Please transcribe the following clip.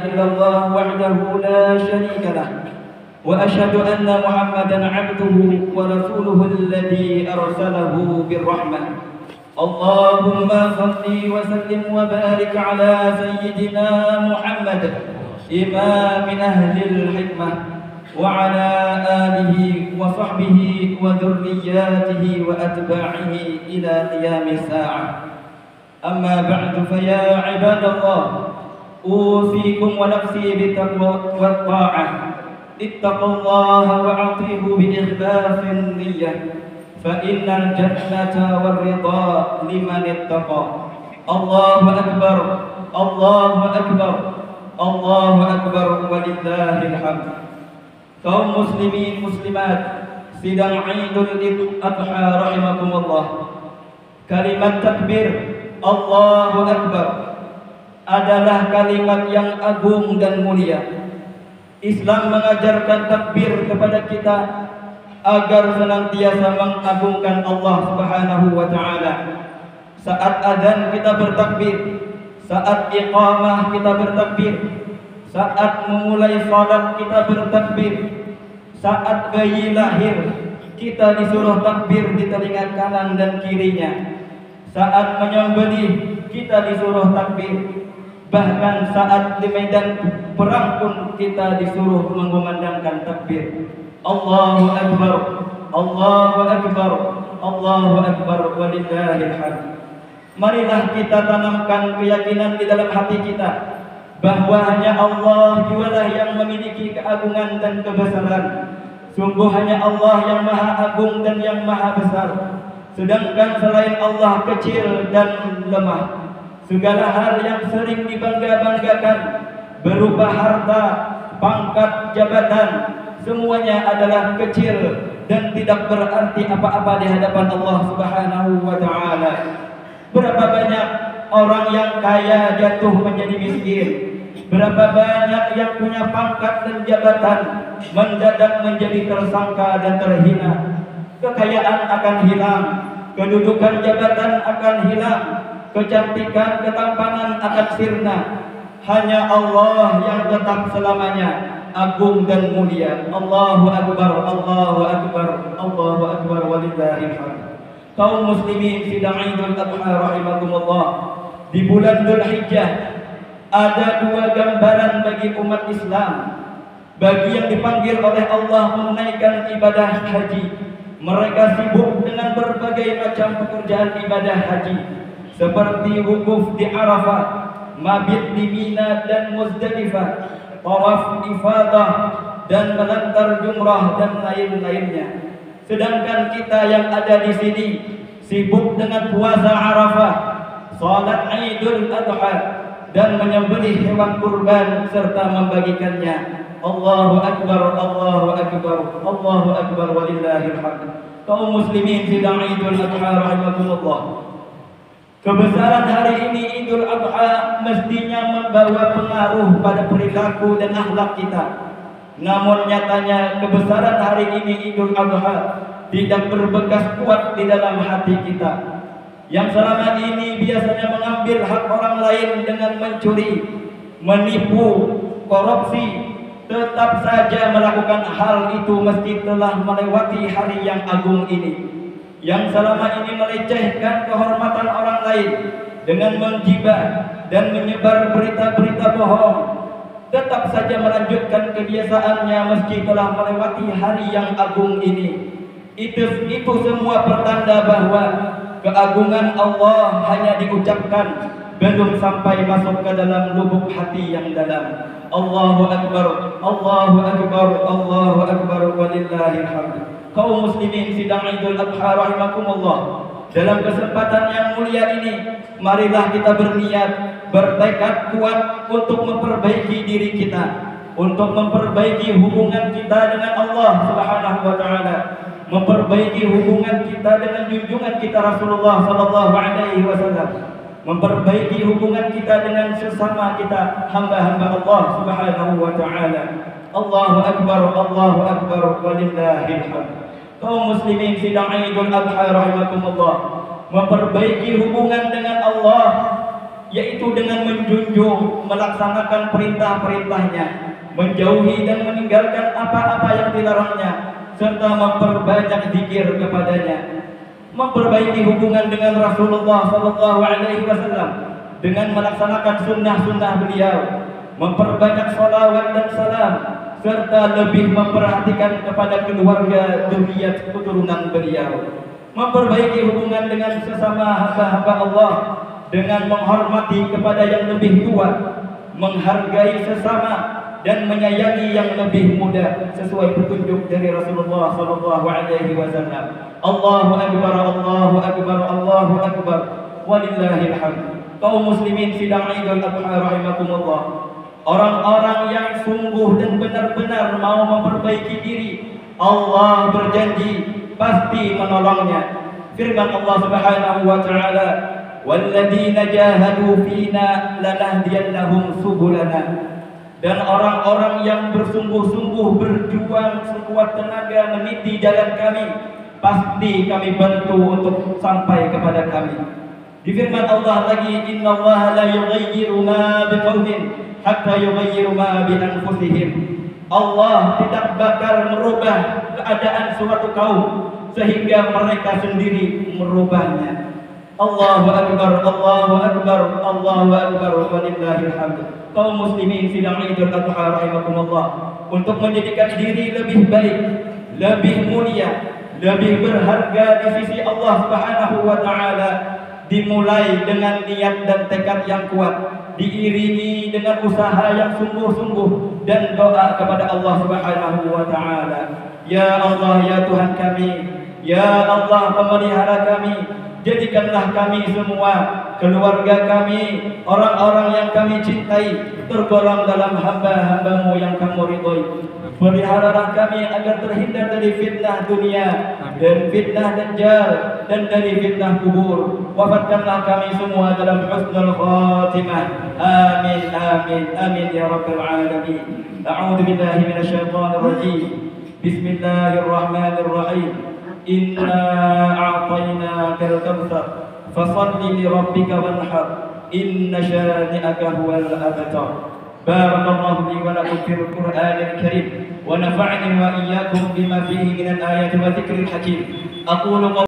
إلا الله وحده لا شريك له وأشهد أن محمدا عبده ورسوله الذي أرسله بالرحمة. اللهم صل وسلم وبارك على سيدنا محمد إمام أهل الحكمة وعلى آله وصحبه وذرياته وأتباعه إلى قيام الساعة. أما بعد فيا عباد الله، أوصيكم ونفسي بالتقوى والطاعة. اتقوا الله وأطيعوا بإخلاص النية، فإن الجنة والرضا لمن اتقى. الله أكبر، الله أكبر، الله أكبر ولله الحمد. Kaum muslimin muslimat sidang Idul Adha rahimakumullah. Kalimat takbir Allahu Akbar adalah kalimat yang agung dan mulia. Islam mengajarkan takbir kepada kita agar senantiasa mengagungkan Allah Subhanahu wa taala. Saat azan kita bertakbir, saat iqamah kita bertakbir, saat memulai salat kita bertakbir, saat bayi lahir kita disuruh takbir di telinga kanan dan kirinya, saat menyembelih kita disuruh takbir, bahkan saat di medan perang pun kita disuruh mengumandangkan takbir. Allahu Akbar, Allahu Akbar, Allahu Akbar walillahil hamd. Marilah kita tanamkan keyakinan di dalam hati kita bahwa hanya Allah jualah yang memiliki keagungan dan kebesaran. Sungguh hanya Allah yang maha agung dan yang maha besar, sedangkan selain Allah kecil dan lemah. Segala hal yang sering dibangga-banggakan berupa harta, pangkat, jabatan, semuanya adalah kecil dan tidak berarti apa-apa di hadapan Allah Subhanahu wa taala. Berapa banyak orang yang kaya jatuh menjadi miskin, berapa banyak yang punya pangkat dan jabatan mendadak menjadi tersangka dan terhina. Kekayaan akan hilang, kedudukan jabatan akan hilang, kecantikan, ketampanan akan sirna. Hanya Allah yang tetap selamanya agung dan mulia. Allahu Akbar, Allahu Akbar, Allahu Akbar walillahil hamd. Kaum muslimin sidang Idul Adha rahimakumullah. Di bulan Dzulhijjah ada dua gambaran bagi umat Islam. Bagi yang dipanggil oleh Allah menunaikan ibadah haji, mereka sibuk dengan berbagai macam pekerjaan ibadah haji, seperti wukuf di Arafah, mabit di Mina dan Muzdalifah, tawaf ifadah dan melantar jumrah dan lain-lainnya. Sedangkan kita yang ada di sini sibuk dengan puasa Arafah, salat Idul Adha dan menyembelih hewan kurban serta membagikannya. Allahu Akbar, Allahu Akbar, Allahu Akbar walillahil hamd. Kaum muslimin sidang Idul Adha rahimakumullah. Kebesaran hari ini Idul Adha mestinya membawa pengaruh pada perilaku dan akhlak kita. Namun nyatanya kebesaran hari ini Idul Adha tidak berbekas kuat di dalam hati kita, yang selama ini biasanya mengambil hak orang lain dengan mencuri, menipu, korupsi, tetap saja melakukan hal itu meski telah melewati hari yang agung ini. Yang selama ini melecehkan kehormatan orang lain dengan menggibah dan menyebar berita-berita bohong, tetap saja melanjutkan kebiasaannya meski telah melewati hari yang agung ini. Itu semua pertanda bahwa keagungan Allah hanya diucapkan, belum sampai masuk ke dalam lubuk hati yang dalam. Allahu Akbar, Allahu Akbar, Allahu Akbar walillahil hamd. Kaum muslimin sidang Idul Adha rahimakumullah. Dalam kesempatan yang mulia ini, marilah kita berniat, bertekad kuat untuk memperbaiki diri kita, untuk memperbaiki hubungan kita dengan Allah Subhanahu wa taala, memperbaiki hubungan kita dengan junjungan kita Rasulullah sallallahu alaihi wasallam, memperbaiki hubungan kita dengan sesama kita hamba-hamba Allah Subhanahu wa taala. Allahu Akbar, Allahu Akbar walillahil hamd. Kaum muslimin sidang Idul Adha rahimakumullah, memperbaiki hubungan dengan Allah yaitu dengan menjunjung, melaksanakan perintah-perintahnya, menjauhi dan meninggalkan apa-apa yang dilarangnya, serta memperbanyak zikir kepadanya, memperbaiki hubungan dengan Rasulullah SAW dengan melaksanakan sunnah-sunnah beliau, memperbanyak salawat dan salam, serta lebih memperhatikan kepada keluarga dzurriyyat keturunan beliau, memperbaiki hubungan dengan sesama hamba-hamba Allah dengan menghormati kepada yang lebih tua, menghargai sesama dan menyayangi yang lebih muda sesuai petunjuk dari Rasulullah SAW. Allahu Akbar, Allahu Akbar, Allahu Akbar, walillahil hamd. Kaum muslimin sidang Idul Adha rahimakumullah, orang-orang yang sungguh dan benar-benar mau memperbaiki diri, Allah berjanji pasti menolongnya. Firman Allah Subhanahu wa taala, "Walladzina jahadu fina lanahdiyannahum subulana." Dan orang-orang yang bersungguh-sungguh berjuang sekuat tenaga meniti jalan kami, pasti kami bantu untuk sampai kepada kami. Di firman Allah lagi, "Innallaha la yughayyiru ma biqaumin hatta yughayyiru ma bi anfusihim." Allah tidak bakal merubah keadaan suatu kaum sehingga mereka sendiri merubahnya. Allahu Akbar, Allahu Akbar, Allahu Akbar, walillahil hamd. Kaum muslimin sidang Idul Adha rahimakumullah, untuk menjadikan diri lebih baik, lebih mulia, lebih berharga di sisi Allah Subhanahu wa taala, dimulai dengan niat dan tekad yang kuat, diiringi dengan usaha yang sungguh-sungguh dan doa kepada Allah Subhanahu wa taala. Ya Allah, ya Tuhan kami, ya Allah pemelihara kami, jadikanlah kami semua, keluarga kami, orang-orang yang kami cintai, tergolong dalam hamba-hamba-Mu yang Kamu ridhoi. Peliharalah kami agar terhindar dari fitnah dunia dan fitnah dajjal dan dari fitnah kubur. Wafatkanlah kami semua dalam husnul khatimah. Amin, amin, amin ya rabbal alamin. A'udzu billahi minasyaitonir rajim. Bismillahirrahmanirrahim. Inna a'tainakal kautsar fashalli li rabbika wanhar. Inna syani'aka huwal abtar. Barakallahu li wa lakum fil Qur'anil Karim wa nafa'ani wa iyyakum bima fihi minal ayati wa dzikril hakim. Aqulu